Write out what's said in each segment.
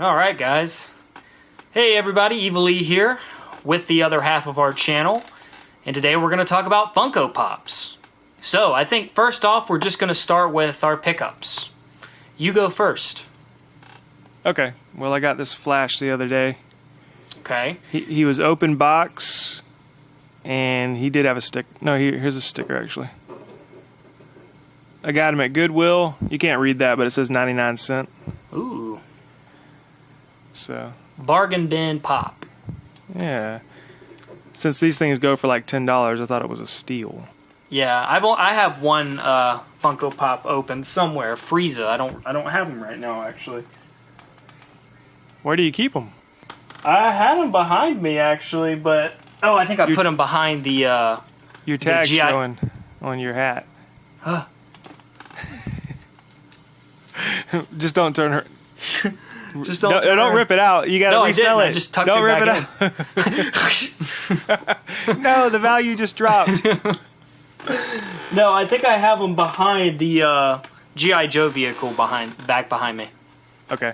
Alright guys. Hey everybody, Evil E here with the other half of our channel. And today we're going to talk about Funko Pops. So, I think first off we're just going to start with our pickups. You go first. Okay. Well, I got this Flash the other day. Okay. He was open box, and he did have a stick. No, here's a sticker, actually. I got him at Goodwill. You can't read that, but it says 99 cents. Ooh. So. Bargain bin pop. Yeah. Since these things go for like $10, I thought it was a steal. Yeah, I have one Funko Pop open somewhere, Frieza. I don't have him right now actually. Where do you keep them? I had him behind me actually, but I think I put him behind the your tag's showing on your hat. Huh. Just don't turn her. Just don't rip it out. You gotta resell it. I just tucked don't it rip back it out. No, the value just dropped. No, I think I have them behind the G.I. Joe vehicle back behind me. Okay.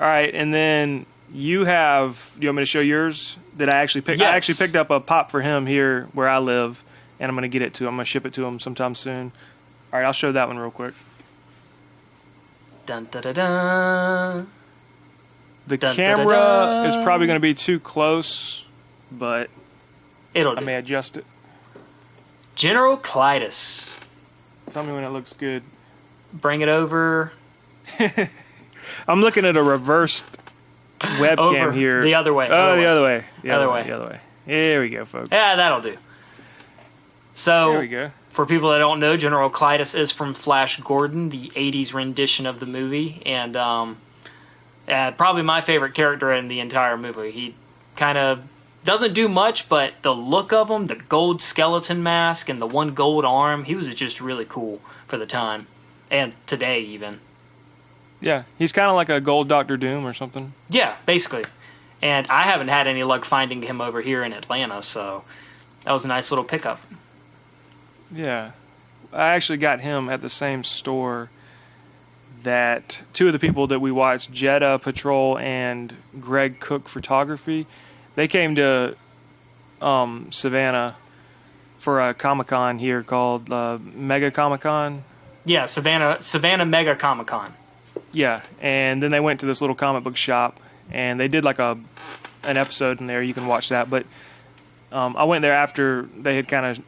All right, and then you have. Do you want me to show yours? That I actually picked. Yes. I actually picked up a pop for him here where I live, and I'm gonna get it to him. I'm gonna ship it to him sometime soon. All right, I'll show that one real quick. Dun da da da. The Dun, camera da, da, da. is probably gonna be too close, but It'll I do. may adjust it. General Cleitus. Tell me when it looks good. Bring it over. I'm looking at a reversed webcam Over. here. The other way. Oh, the other way. The other way. The other way. Here we go, folks. Yeah, that'll do. So, There we go. for people that don't know, General Cleitus is from Flash Gordon, the 80s rendition of the movie, and probably my favorite character in the entire movie. He kind of doesn't do much, but the look of him, the gold skeleton mask and the one gold arm, he was just really cool for the time, and today even. Yeah, he's kind of like a gold Doctor Doom or something. Yeah, basically. And I haven't had any luck finding him over here in Atlanta, so that was a nice little pickup. Yeah. I actually got him at the same store that two of the people that we watched, Jetta Patrol and Greg Cook Photography, they came to Savannah for a Comic-Con here called Mega Comic-Con. Yeah, Savannah Mega Comic Con. Yeah, and then they went to this little comic book shop, and they did like an episode in there. You can watch that, but I went there after they had kind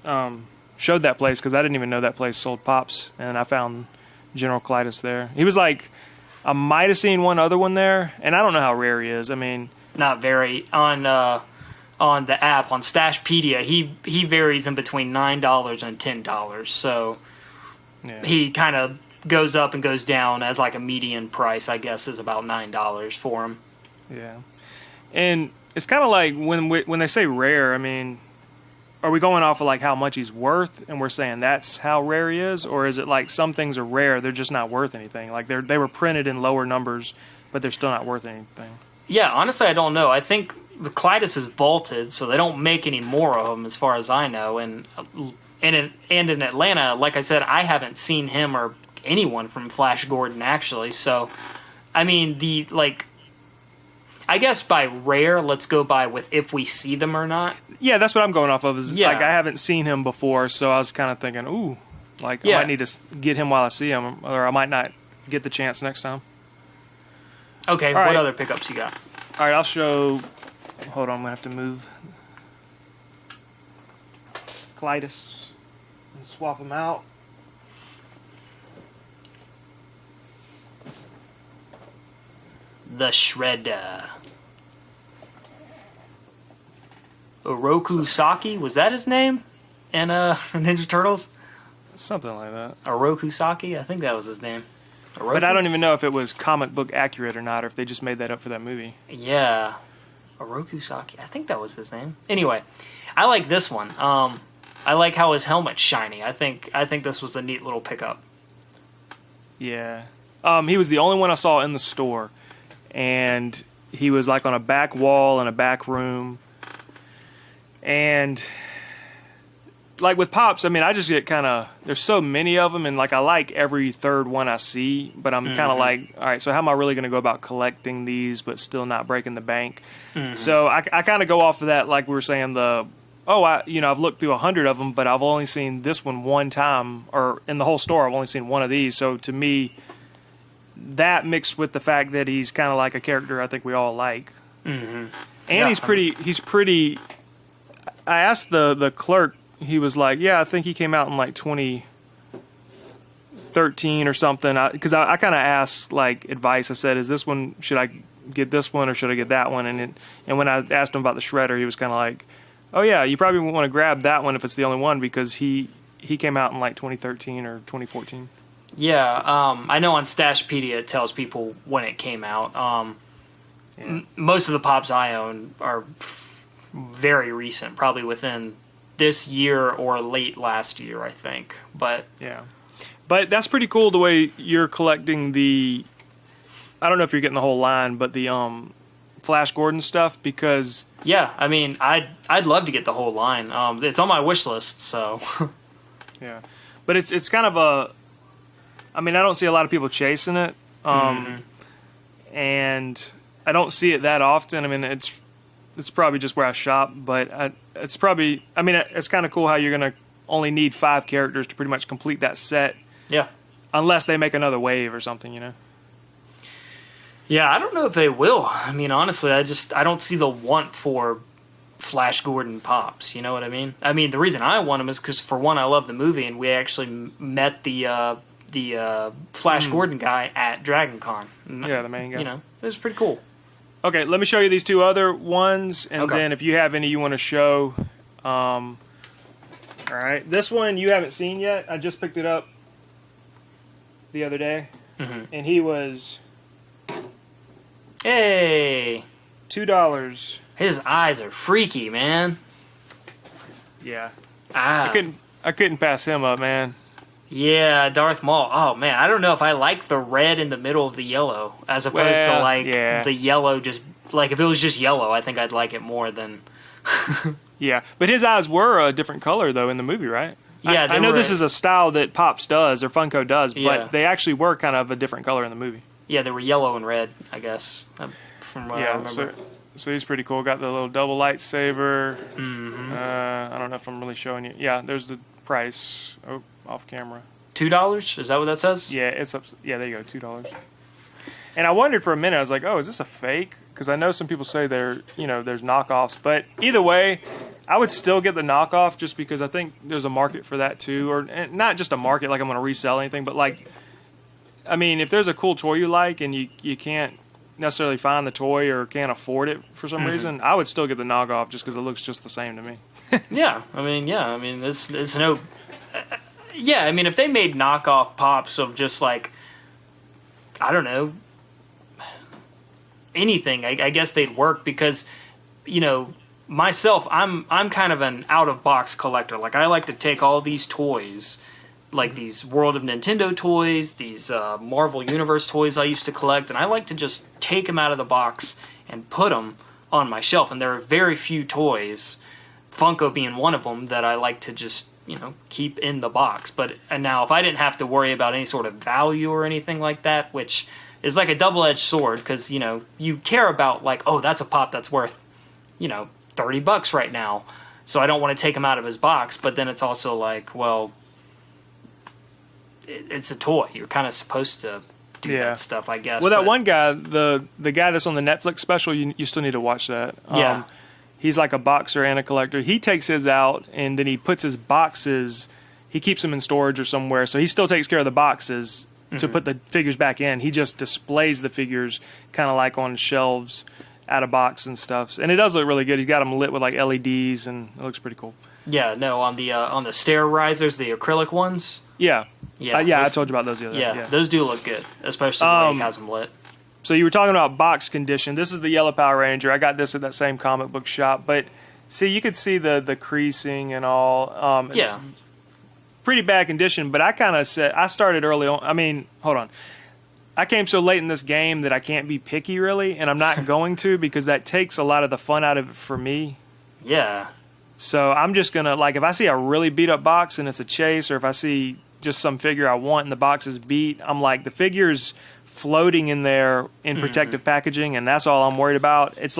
of showed that place because I didn't even know that place sold Pops, and I found General Cleitus there. He was like, I might have seen one other one there, and I don't know how rare he is. I mean, Not very on the app on Stashpedia. He varies in between $9 and $10. So yeah. he kind of goes up and goes down as like a median price. I guess is about $9 for him. Yeah, and it's kind of like when they say rare. I mean, are we going off of like how much he's worth, and we're saying that's how rare he is, or is it like some things are rare, they're just not worth anything? Like they were printed in lower numbers, but they're still not worth anything. Yeah, honestly, I don't know. I think the Cleitus is vaulted, so they don't make any more of them, as far as I know. And in Atlanta, like I said, I haven't seen him or anyone from Flash Gordon actually. So, I mean, I guess by rare, let's go by with if we see them or not. Yeah, that's what I'm going off of. Is Yeah. like I haven't seen him before, so I was kind of thinking, ooh, like Yeah. I might need to get him while I see him, or I might not get the chance next time. Okay, All what right. other pickups you got? All right, I'll show. Hold on, I'm gonna have to move Cleitus and swap him out. The Shredder. Oroku Saki, was that his name? In Ninja Turtles? Something like that. Oroku Saki? I think that was his name. Oroku? But I don't even know if it was comic book accurate or not, or if they just made that up for that movie. Yeah. Oroku Saki. I think that was his name. Anyway, I like this one. I like how his helmet's shiny. I think this was a neat little pickup. Yeah. He was the only one I saw in the store. And he was like on a back wall in a back room. And like with Pops, I mean, I just get kind of, there's so many of them, and like I like every third one I see, but I'm kind of like, all right, so how am I really going to go about collecting these but still not breaking the bank? So I kind of go off of that, like we were saying, I've looked through 100 of them, but I've only seen this one time, or in the whole store I've only seen one of these. So to me, that mixed with the fact that he's kind of like a character I think we all like, and he's pretty. I asked the clerk. He was like, yeah, I think he came out in like 2013 or something. Because I kind of asked like advice. I said, "Is this one? Should I get this one or should I get that one?" And when I asked him about the Shredder, he was kind of like, "Oh yeah, you probably want to grab that one if it's the only one because he came out in like 2013 or 2014." Yeah, I know on Stashpedia it tells people when it came out. Most of the Pops I own are very recent, probably within this year or late last year, I think. But that's pretty cool the way you're collecting the. I don't know if you're getting the whole line, but the Flash Gordon stuff because. Yeah, I mean, I'd love to get the whole line. It's on my wish list, so. Yeah, but it's kind of a. I mean, I don't see a lot of people chasing it, and I don't see it that often. I mean, it's probably just where I shop, but it's probably. I mean, it's kind of cool how you're gonna only need 5 characters to pretty much complete that set. Yeah. Unless they make another wave or something, you know. Yeah, I don't know if they will. I mean, honestly, I don't see the want for Flash Gordon Pops. You know what I mean? I mean, the reason I want them is because, for one, I love the movie, and we actually met the Flash Gordon guy at Dragon Con. Yeah, the main guy. You know, it was pretty cool. Okay, let me show you these 2 other ones, and then if you have any you want to show. All right, this one you haven't seen yet. I just picked it up the other day, and he was $2. His eyes are freaky, man. Yeah, I couldn't pass him up, man. Yeah, Darth Maul. Oh man, I don't know if I like the red in the middle of the yellow as opposed to the yellow. Just like if it was just yellow, I think I'd like it more than. Yeah, but his eyes were a different color though in the movie, right? Yeah, I know this is a style that Pops does or Funko does, Yeah. but they actually were kind of a different color in the movie. Yeah, they were yellow and red, I guess. From what I remember. So he's pretty cool. Got the little double lightsaber. I don't know if I'm really showing you. Yeah, there's the price. Oh, off camera. $2? Is that what that says? Yeah, it's up. Yeah, there you go, $2. And I wondered for a minute. I was like, oh, is this a fake? Because I know some people say there's knockoffs, but either way, I would still get the knockoff just because I think there's a market for that too, or not just a market like I'm going to resell anything, but like, I mean, if there's a cool toy you like and you can't necessarily find the toy or can't afford it for some reason, I would still get the knockoff just because it looks just the same to me. Yeah, I mean, it's no. Yeah, I mean, if they made knockoff Pops of just like, I don't know, anything, I guess they'd work because, you know, myself, I'm kind of an out of box collector. Like, I like to take all these toys, like these World of Nintendo toys, these Marvel Universe toys I used to collect, and I like to just take them out of the box and put them on my shelf. And there are very few toys, Funko being one of them, that I like to just, you know, keep in the box. And now if I didn't have to worry about any sort of value or anything like that, which is like a double-edged sword, because, you know, you care about like, oh, that's a Pop that's worth, you know, $30 right now, so I don't want to take him out of his box. But then it's also like, well, it's a toy. You're kind of supposed to do that stuff, I guess. Well, that one guy, the guy that's on the Netflix special, you still need to watch that. Yeah. He's like a boxer and a collector. He takes his out, and then he puts his boxes, he keeps them in storage or somewhere, so he still takes care of the boxes to put the figures back in. He just displays the figures kind of like on shelves out of box and stuff. And it does look really good. He's got them lit with like LEDs, and it looks pretty cool. Yeah, no, on the stair risers, the acrylic ones. Yeah. Yeah, I told you about those the other day. Yeah, those do look good, especially the way he has them lit. So you were talking about box condition. This is the Yellow Power Ranger. I got this at that same comic book shop. But see, you could see the creasing and all. It's pretty bad condition. But I kind of said, I started early on. I mean, hold on. I came so late in this game that I can't be picky really, and I'm not going to because that takes a lot of the fun out of it for me. Yeah. So I'm just going to, like, if I see a really beat up box and it's a chase, or if I see just some figure I want and the box is beat, I'm like, the figure's floating in there in protective packaging, and that's all I'm worried about. It's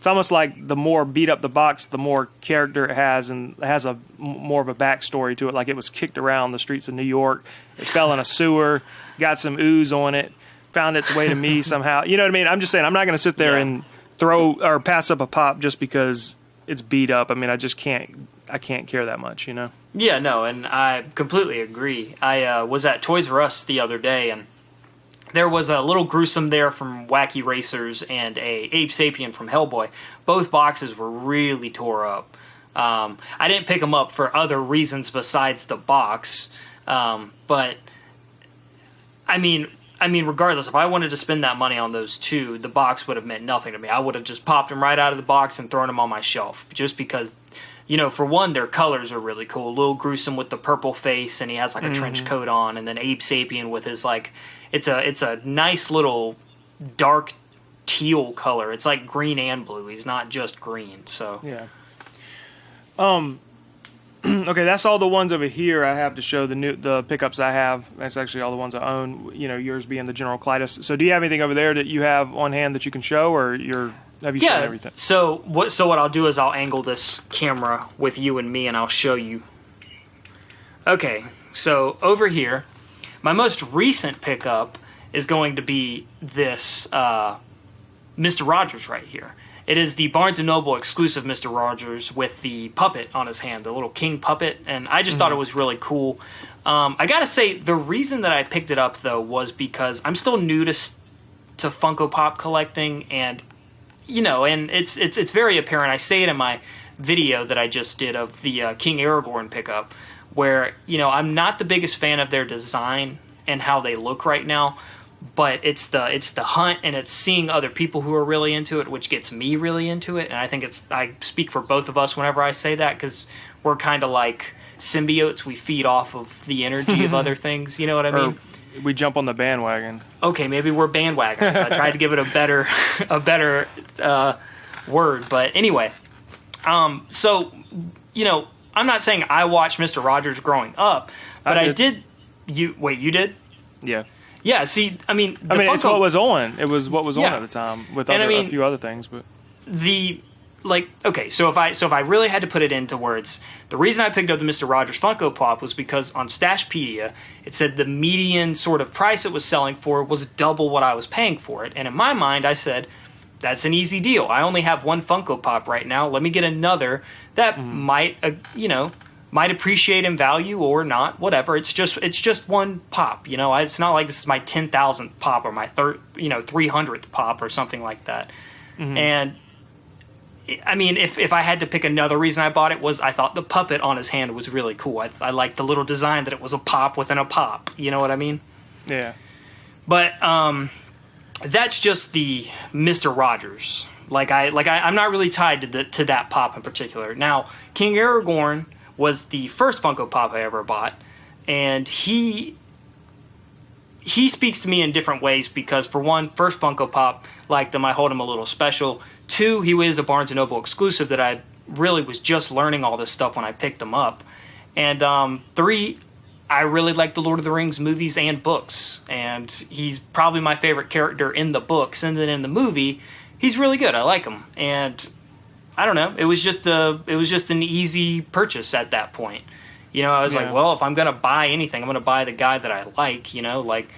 almost like the more beat up the box, the more character it has, and it has a more of a backstory to it. Like, it was kicked around the streets of New York, it fell in a sewer, got some ooze on it, found its way to me somehow. You know what I mean? I'm just saying, I'm not going to sit there and throw or pass up a pop just because it's beat up. I mean, I can't care that much, you know? Yeah, no, and I completely agree. I was at Toys R Us the other day, and there was a little gruesome there from Wacky Racers and a Ape Sapien from Hellboy. Both boxes were really tore up. I didn't pick them up for other reasons besides the box, but I mean, regardless, if I wanted to spend that money on those two, the box would have meant nothing to me. I would have just popped them right out of the box and thrown them on my shelf, just because, you know, for one, their colors are really cool. A little gruesome with the purple face, and he has like a trench coat on, and then Ape Sapien with his like, it's a nice little dark teal color. It's like green and blue. He's not just green. So yeah. Okay, that's all the ones over here I have to show the pickups I have. That's actually all the ones I own. You know, yours being the General Cleitus. So, do you have anything over there that you have on hand that you can show, or have you shown everything? So what I'll do is I'll angle this camera with you and me, and I'll show you. Okay, so over here, my most recent pickup is going to be this Mr. Rogers right here. It is the Barnes & Noble exclusive Mr. Rogers with the puppet on his hand, the little king puppet, and I just thought it was really cool. I gotta say, the reason that I picked it up, though, was because I'm still new to Funko Pop collecting, and, you know, and it's very apparent. I say it in my video that I just did of the King Aragorn pickup, where, you know, I'm not the biggest fan of their design and how they look right now, but it's the hunt, and it's seeing other people who are really into it, which gets me really into it. And I think I speak for both of us whenever I say that, because we're kind of like symbiotes. We feed off of the energy of other things. You know what I mean? We jump on the bandwagon. Okay, maybe we're bandwagoners. I tried to give it a better word, but anyway. So, you know, I'm not saying I watched Mr. Rogers growing up, but I did. You did? Yeah. Yeah, see, I mean, it's what was on. It was what was on at the time with a few other things, but so if I really had to put it into words, the reason I picked up the Mr. Rogers Funko Pop was because on Stashpedia it said the median sort of price it was selling for was double what I was paying for it, and in my mind I said, that's an easy deal. I only have one Funko Pop right now. Let me get another that might appreciate in value or not, whatever. It's just one pop, you know. It's not like this is my 10,000th pop or my 300th pop or something like that. And I mean, if I had to pick another reason I bought it, was I thought the puppet on his hand was really cool. I liked the little design that it was a pop within a pop. You know what I mean? Yeah. But that's just the Mr. Rogers. I'm not really tied to that pop in particular. Now, King Aragorn was the first Funko Pop I ever bought, and he speaks to me in different ways because, for one, first Funko Pop, liked him, I hold him a little special. Two, he was a Barnes & Noble exclusive that I really was just learning all this stuff when I picked him up. And three, I really like the Lord of the Rings movies and books, and he's probably my favorite character in the books, and then in the movie, he's really good. I like him, and I don't know. It was just an easy purchase at that point. You know, I was like, well, if I'm gonna buy anything, I'm gonna buy the guy that I like. You know, like,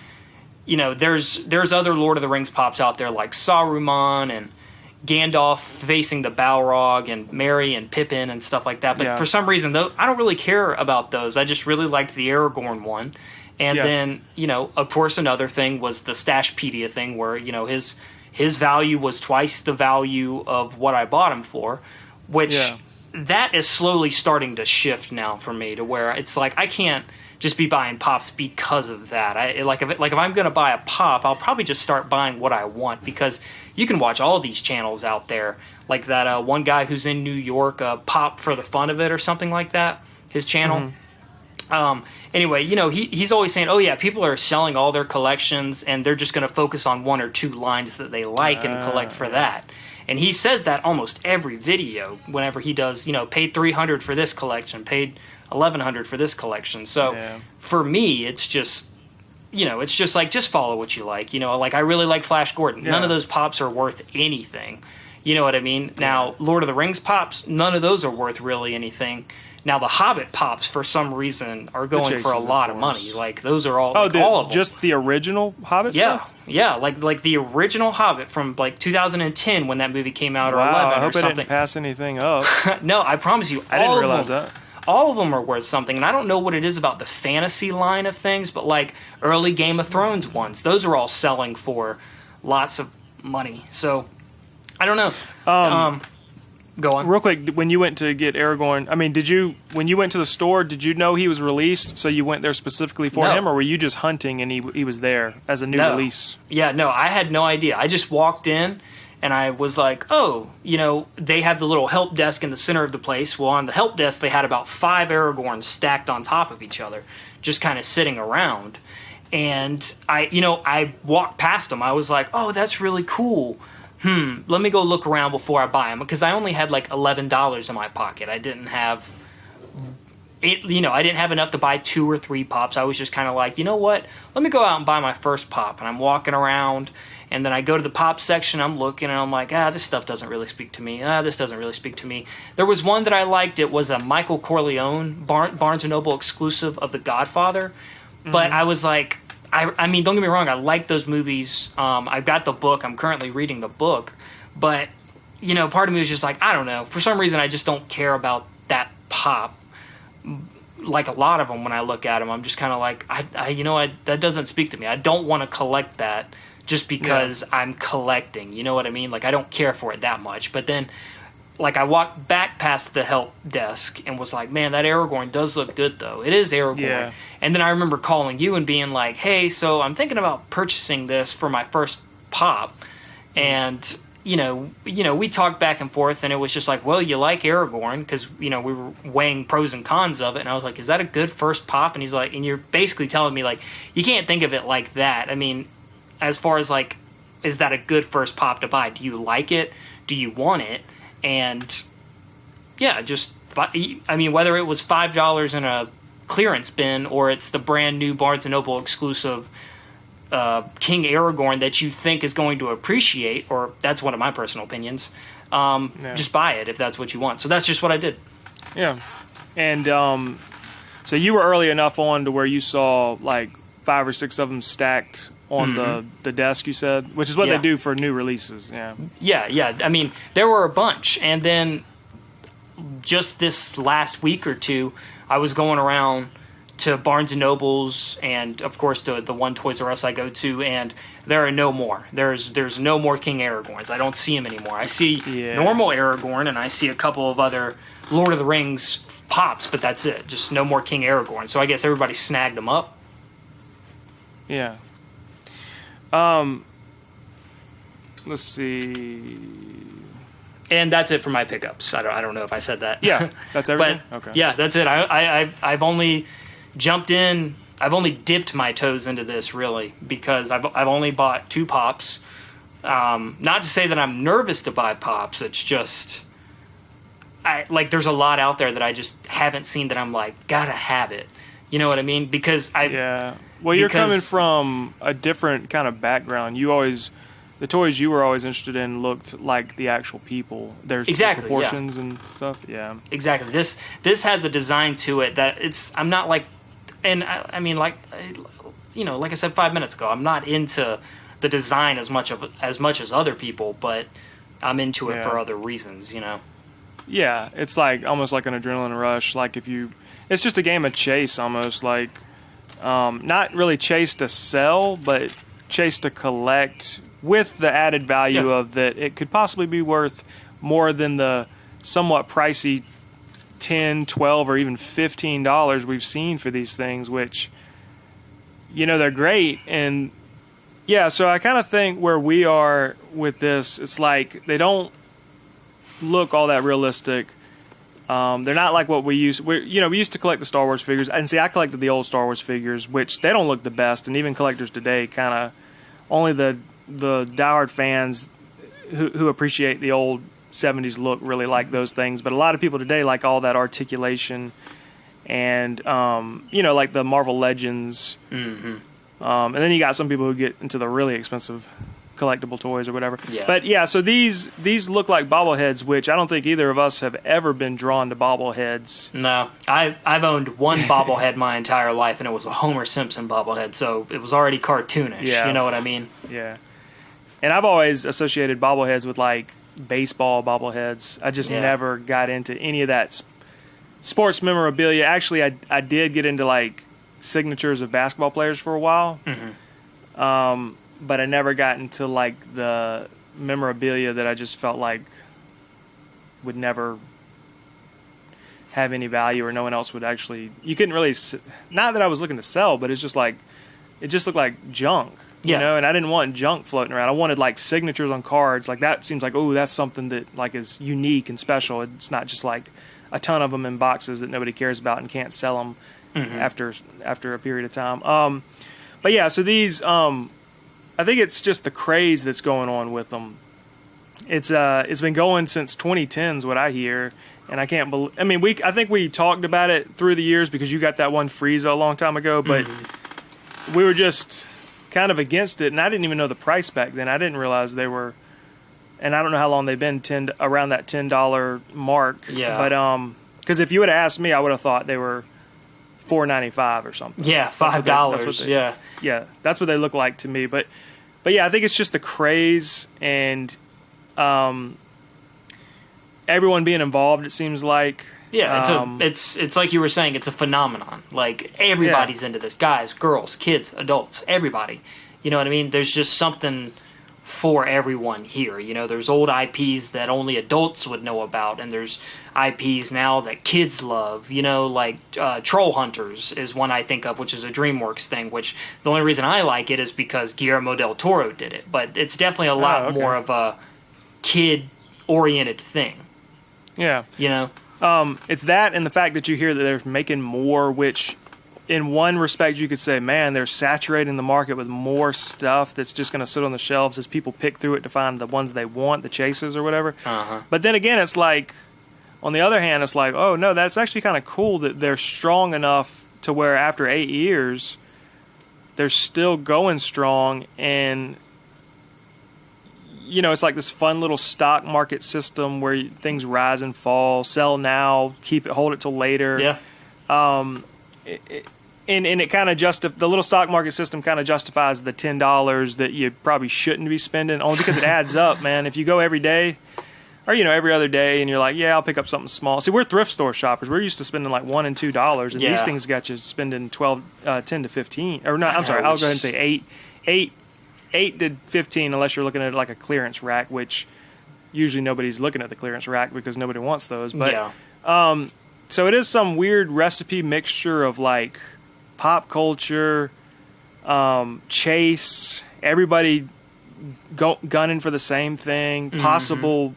you know, there's other Lord of the Rings pops out there like Saruman and Gandalf facing the Balrog and Merry and Pippin and stuff like that. But for some reason, though, I don't really care about those. I just really liked the Aragorn one. And then, you know, of course, another thing was the Stashpedia thing where, you know, his value was twice the value of what I bought him for, which that is slowly starting to shift now for me to where it's like I can't just be buying pops because of that. If I'm going to buy a pop, I'll probably just start buying what I want, because you can watch all these channels out there, like that one guy who's in New York, Pop for the Fun of It or something like that, his channel. Anyway, he's always saying, oh yeah, people are selling all their collections and they're just going to focus on one or two lines that they like and collect for that. And he says that almost every video whenever he does, paid $300 for this collection, paid $1,100 for this collection. So for me, it's just, it's just like, just follow what you like. Like I really like Flash Gordon. None of those pops are worth anything. You know what I mean? Now, Lord of the Rings pops, none of those are worth really anything. Now, the Hobbit pops, for some reason, are going for a lot of money. Like, those are all, all of them. Just the original Hobbit stuff? Yeah, like the original Hobbit from, 2010 when that movie came out, or 11 or something. I hope it didn't pass anything up. No, I promise you, I didn't realize that. All of them are worth something, and I don't know what it is about the fantasy line of things, but, early Game of Thrones ones, those are all selling for lots of money. So, I don't know. Go on. Real quick, when you went to get Aragorn, when you went to the store, did you know he was released, so you went there specifically for him, or were you just hunting and he was there as a new release? Yeah, no, I had no idea. I just walked in, and I was like, oh, they have the little help desk in the center of the place. Well, on the help desk, they had about 5 Aragorns stacked on top of each other, just kind of sitting around. And I walked past them. I was like, oh, that's really cool. Let me go look around before I buy them, because I only had $11 in my pocket. I didn't have it, I didn't have enough to buy 2 or 3 pops. I was just kind of like, you know what? Let me go out and buy my first pop. And I'm walking around, and then I go to the pop section. I'm looking, and I'm like, this stuff doesn't really speak to me. This doesn't really speak to me. There was one that I liked. It was a Michael Corleone Barnes & Noble exclusive of The Godfather. Mm-hmm. But I was like, I mean, don't get me wrong, I like those movies. I've got the book. I'm currently reading the book. But, part of me was just like, I don't know. For some reason, I just don't care about that pop. Like a lot of them, when I look at them, I'm just kind of like, that doesn't speak to me. I don't want to collect that just because I'm collecting. You know what I mean? I don't care for it that much. But then, I walked back past the help desk and was like, man, that Aragorn does look good, though. It is Aragorn. Yeah. And then I remember calling you and being like, hey, so I'm thinking about purchasing this for my first pop. And, we talked back and forth, and it was just like, well, you like Aragorn, because, we were weighing pros and cons of it. And I was like, is that a good first pop? And he's like, and you're basically telling me, you can't think of it like that. I mean, as far as, is that a good first pop to buy? Do you like it? Do you want it? And whether it was $5 in a clearance bin or it's the brand new Barnes & Noble exclusive King Aragorn that you think is going to appreciate, or that's one of my personal opinions, just buy it if that's what you want. So that's just what I did. Yeah. And so you were early enough on to where you saw 5 or 6 of them stacked on the desk, you said, which is what they do for new releases. Yeah. I mean, there were a bunch, and then just this last week or two, I was going around to Barnes and Nobles, and of course to the one Toys R Us I go to, and there are no more. There's no more King Aragorns. I don't see them anymore. I see normal Aragorn, and I see a couple of other Lord of the Rings pops, but that's it. Just no more King Aragorn. So I guess everybody snagged them up. Yeah. Let's see. And that's it for my pickups. I don't know if I said that. Yeah, that's everything. But, okay. Yeah, that's it. I've only jumped in. I've only dipped my toes into this really because I've only bought 2 pops. Not to say that I'm nervous to buy pops. It's just there's a lot out there that I just haven't seen that I'm gotta have it. You know what I mean? Because Well, you're coming from a different kind of background. The toys you were always interested in looked like the actual people. There's proportions and stuff. Yeah. Exactly. This has a design to it that I'm not like I said 5 minutes ago, I'm not into the design as much as other people, but I'm into it for other reasons, Yeah, it's almost like an adrenaline rush. It's just a game of chase almost, not really chase to sell, but chase to collect, with the added value of that it could possibly be worth more than the somewhat pricey $10, $12, or even $15 we've seen for these things, which, they're great. And so I kind of think where we are with this, it's they don't look all that realistic. They're not like what we used. We used to collect the Star Wars figures, and see, I collected the old Star Wars figures, which they don't look the best, and even collectors today kind of only the diehard fans who appreciate the old '70s look really like those things. But a lot of people today like all that articulation, and like the Marvel Legends. Mm-hmm. And then you got some people who get into the really expensive collectible toys or whatever. Yeah. But yeah, so these look like bobbleheads, which I don't think either of us have ever been drawn to bobbleheads. No, I've owned one bobblehead my entire life, and it was a Homer Simpson bobblehead, so it was already cartoonish. Yeah. You know what I mean? Yeah. And I've always associated bobbleheads with like baseball bobbleheads. I just never got into any of that sports memorabilia. Actually, I did get into like signatures of basketball players for a while. Mm-hmm. But I never got into like the memorabilia that I just felt like would never have any value, or no one else would actually. You couldn't really. Not that I was looking to sell, but it's just like it just looked like junk, you know. And I didn't want junk floating around. I wanted like signatures on cards. Like that seems like that's something that like is unique and special. It's not just like a ton of them in boxes that nobody cares about and can't sell them after a period of time. But yeah, so these. I think it's just the craze that's going on with them. It's been going since 2010 is what I hear, and I can't believe. I mean, I think we talked about it through the years because you got that one Frieza a long time ago, but we were just kind of against it, and I didn't even know the price back then. I didn't realize they were, and I don't know how long they've been around that $10 mark. Yeah. But because if you would have asked me, I would have thought they were $4.95 or something. Yeah, $5. Yeah, that's what they look like to me. But yeah, I think it's just the craze and everyone being involved. It seems like it's like you were saying. It's a phenomenon. Like everybody's into this. Guys, girls, kids, adults, everybody. You know what I mean? There's just something for everyone here. You know, there's old IPs that only adults would know about, and there's IPs now that kids love. You know, like Troll Hunters is one I think of, which is a DreamWorks thing, which the only reason I like it is because Guillermo del Toro did it. But it's definitely a lot more of a kid-oriented thing. Yeah. You know? It's that and the fact that you hear that they're making more, which in one respect you could say, man, they're saturating the market with more stuff that's just going to sit on the shelves as people pick through it to find the ones they want, the chases or whatever. But then again, it's like, on the other hand, it's like, oh no, that's actually kind of cool that they're strong enough to where after 8 years, they're still going strong, and you know, it's like this fun little stock market system where things rise and fall, sell now, hold it till later. Yeah. And it kind of the little stock market system kind of justifies the $10 that you probably shouldn't be spending, only because it adds up, man. If you go every day, or every other day, and you're like, yeah, I'll pick up something small. See, we're thrift store shoppers. We're used to spending like $1 and $2, and these things got you spending 10 to 15, or not. I'm sorry, I'll go ahead and say 8 to 15, unless you're looking at like a clearance rack, which usually nobody's looking at the clearance rack because nobody wants those. But so it is some weird recipe mixture of like pop culture, chase, everybody gunning for the same thing, possible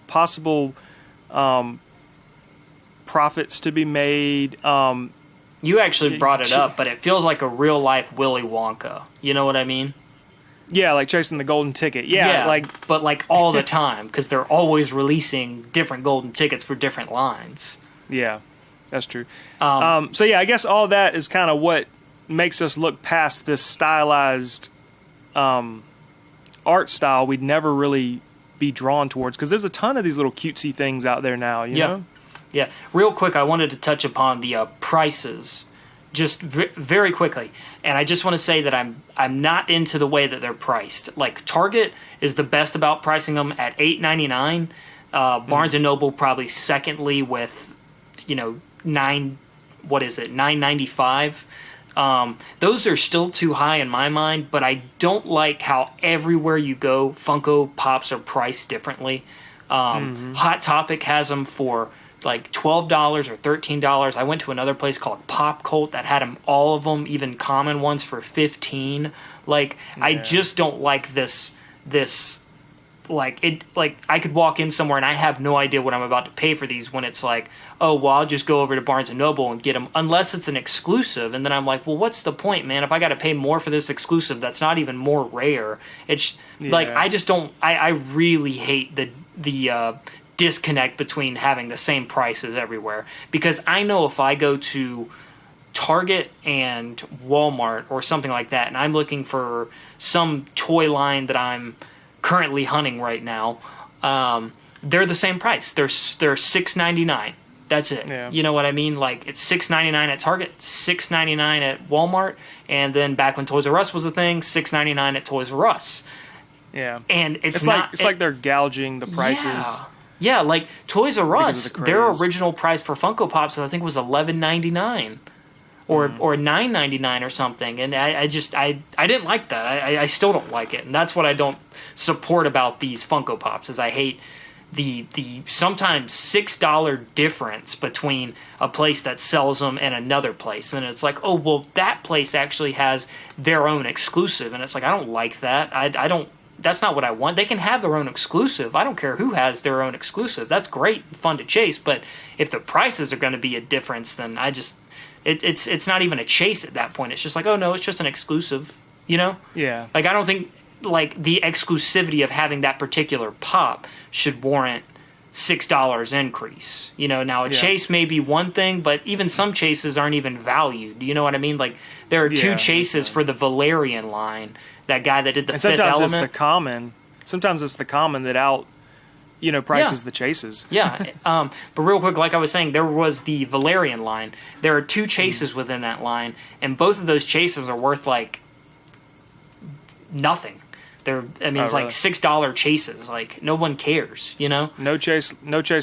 profits to be made. You actually brought it up, but it feels like a real life Willy Wonka. You know what I mean? Yeah, like chasing the golden ticket. Yeah, but like all the time, because they're always releasing different golden tickets for different lines. Yeah, that's true. So yeah, I guess all that is kind of what makes us look past this stylized art style we'd never really be drawn towards, because there's a ton of these little cutesy things out there now, you know? Yeah. Real quick, I wanted to touch upon the prices just very quickly. And I just want to say that I'm not into the way that they're priced. Like, Target is the best about pricing them at $8.99. Barnes & Noble probably secondly with, $9.95. Those are still too high in my mind, but I don't like how everywhere you go, Funko Pops are priced differently. Hot Topic has them for like $12 or $13. I went to another place called Pop Cult that had them, all of them, even common ones, for $15. Like, I just don't like this like I could walk in somewhere and I have no idea what I'm about to pay for these, when it's like, oh, well, I'll just go over to Barnes & Noble and get them, unless it's an exclusive. And then I'm like, well, what's the point, man? If I got to pay more for this exclusive that's not even more rare. It's like, I just don't, I really hate the disconnect between having the same prices everywhere. Because I know if I go to Target and Walmart or something like that, and I'm looking for some toy line that I'm currently hunting right now, they're the same price. They're $6.99. That's it. Yeah. You know what I mean? Like, it's $6.99 at Target, $6.99 at Walmart, and then back when Toys R Us was a thing, $6.99 at Toys R Us. Yeah. And it's like they're gouging the prices. Yeah, like Toys R Us, the their craze. original price for Funko Pops, I think, was $11.99 or $9.99 or something. And I didn't like that. I still don't like it, and that's what I don't support about these Funko Pops. Is I hate the sometimes $6 difference between a place that sells them and another place. And it's like, oh, well, that place actually has their own exclusive, and it's like, I don't like that. I don't. That's not what I want. They can have their own exclusive. I don't care who has their own exclusive. That's great, fun to chase. But if the prices are going to be a difference, then it's not even a chase at that point. It's just like, oh no, it's just an exclusive. You know? Yeah. Like, I don't think like the exclusivity of having that particular pop should warrant $6 increase. You know, now a chase may be one thing, but even some chases aren't even valued. You know what I mean? Like, there are two chases for the Valerian line. That guy that did the Fifth Element. Sometimes it's the common that out, prices the chases. Yeah. But real quick, like I was saying, there was the Valerian line. There are two chases within that line, and both of those chases are worth like nothing. It's like $6 chases. Like, no one cares, you know? No chase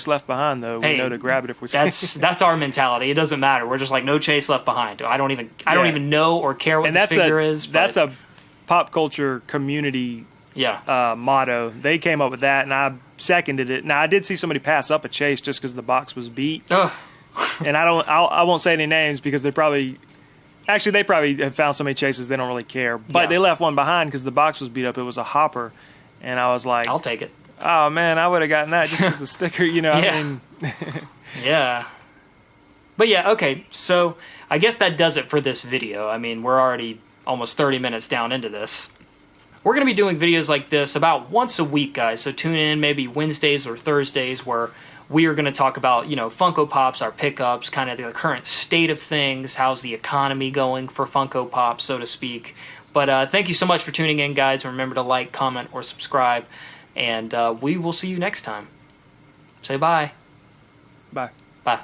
left behind, though. We know to grab it if we see it. That's our mentality. It doesn't matter. We're just like, no chase left behind. I don't even know or care what this figure is. But that's a pop culture community motto. They came up with that, and I seconded it. Now, I did see somebody pass up a chase just because the box was beat. Ugh. And I won't say any names because they probably have found so many chases they don't really care. But they left one behind because the box was beat up. It was a hopper, and I was like, I'll take it. Oh man, I would have gotten that just because the sticker. I mean, yeah. But yeah, okay. So I guess that does it for this video. I mean, we're already almost 30 minutes down into this. We're going to be doing videos like this about once a week, guys. So tune in maybe Wednesdays or Thursdays where we are going to talk about, Funko Pops, our pickups, kind of the current state of things, how's the economy going for Funko Pops, so to speak. But thank you so much for tuning in, guys. Remember to like, comment, or subscribe, and we will see you next time. Say bye. Bye. Bye.